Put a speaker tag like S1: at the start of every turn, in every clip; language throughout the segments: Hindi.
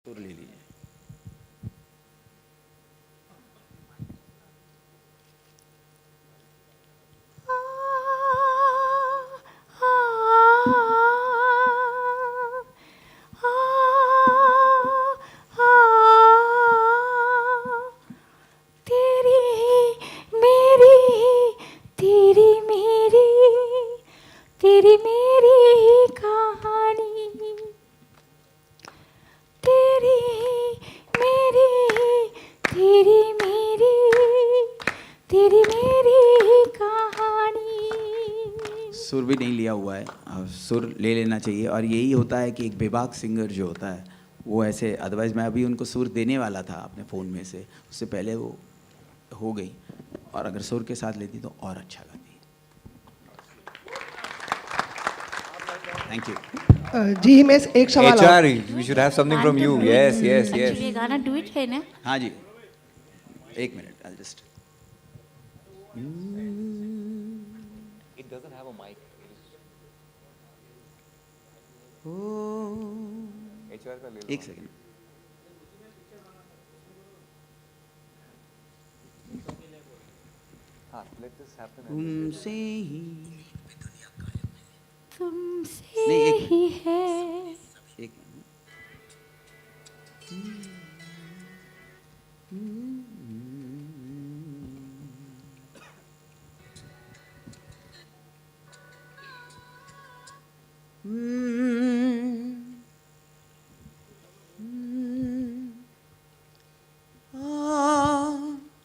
S1: सुर ले लीजिए।
S2: तेरी मेरी कहानी, तेरी मेरी तेरी मेरी तेरी मेरी कहानी।
S1: सुर भी नहीं लिया हुआ है, सुर ले लेना चाहिए। और यही होता है कि एक बेबाक सिंगर जो होता है वो ऐसे, अदरवाइज़ मैं अभी उनको सुर देने वाला था अपने फ़ोन में से, उससे पहले वो हो गई, और अगर सुर के साथ लेती तो और अच्छा गाती। Thank you.
S3: जी हिमेश, एक सवाल और।
S4: HR, we should have something from you. Yes, yes, yes.
S2: Actually गाना डुएट है ना।
S1: हाँ जी, एक minute, I'll just.
S4: It doesn't have a mic. HR का ले लो.
S1: एक सेकेंड।
S4: हाँ, let this happen.
S1: तुमसे ही
S2: तुमसे
S1: नहीं, एक
S2: ही है।
S1: एक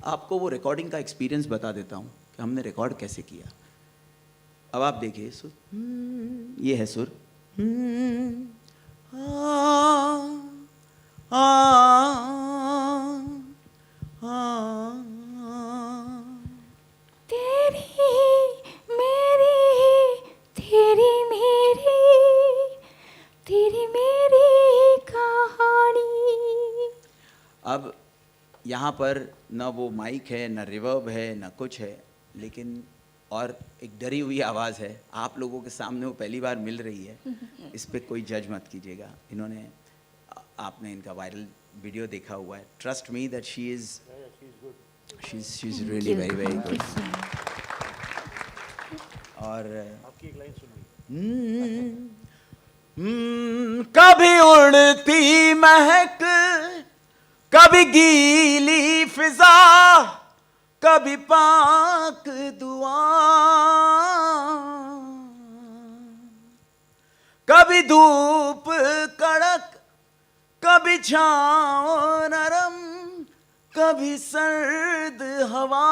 S1: आपको वो रिकॉर्डिंग का एक्सपीरियंस बता देता हूँ कि हमने रिकॉर्ड कैसे किया। अब आप देखिए सुर, ये है सुर,
S2: तेरी मेरी तेरी मेरी तेरी मेरी कहानी।
S1: अब यहाँ पर ना वो माइक है, ना रिवर्ब है, ना कुछ है, लेकिन और एक डरी हुई आवाज़ है। आप लोगों के सामने वो पहली बार मिल रही है, इस पे कोई जज मत कीजिएगा। इन्होंने, आपने इनका वायरल वीडियो देखा हुआ है। Trust me that she is really very very good. और आपकी एक लाइन सुनिए। कभी उड़ती महक, कभी गीली फिजा, कभी पाक दुआ, कभी धूप कड़क, कभी छाँव नरम, कभी सर्द हवा,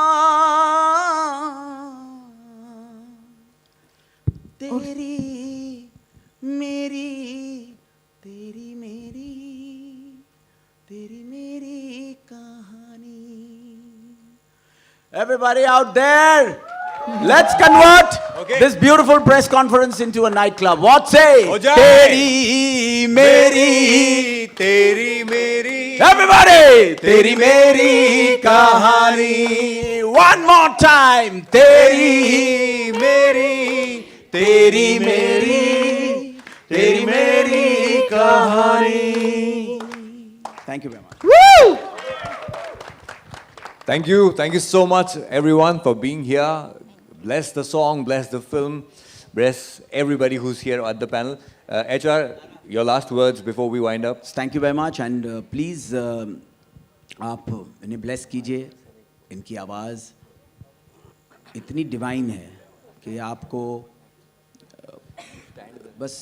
S1: तेरी मेरी तेरी मेरी तेरी मेरी कहानी। Everybody out there, let's convert this beautiful press conference into a nightclub. What say?
S4: हो जाए।
S1: तेरी मेरी,
S4: तेरी मेरी.
S1: everybody, तेरी मेरी कहानी. One more time. तेरी मेरी, तेरी मेरी, तेरी मेरी कहानी. Thank you very much.
S3: Woo!
S4: Thank you so much everyone for being here. Bless the song, bless the film, bless everybody who's here at the panel. HR, your last words before we wind up.
S1: Thank you very much and please आप इन्हें bless कीजिए। इनकी आवाज़ इतनी डिवाइन है कि आपको बस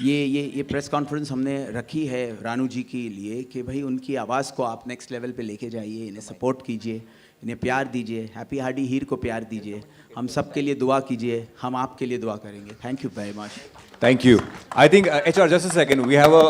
S1: ये प्रेस कॉन्फ्रेंस हमने रखी है रानू जी के लिए कि भाई उनकी आवाज़ को आप नेक्स्ट लेवल पे लेके जाइए, इन्हें सपोर्ट कीजिए, इन्हें प्यार दीजिए। हैप्पी हार्डी हीर को प्यार दीजिए, हम सब के लिए दुआ कीजिए, हम आपके लिए दुआ करेंगे। Thank you very much.
S4: Thank you. I think HR, just a second. We have a.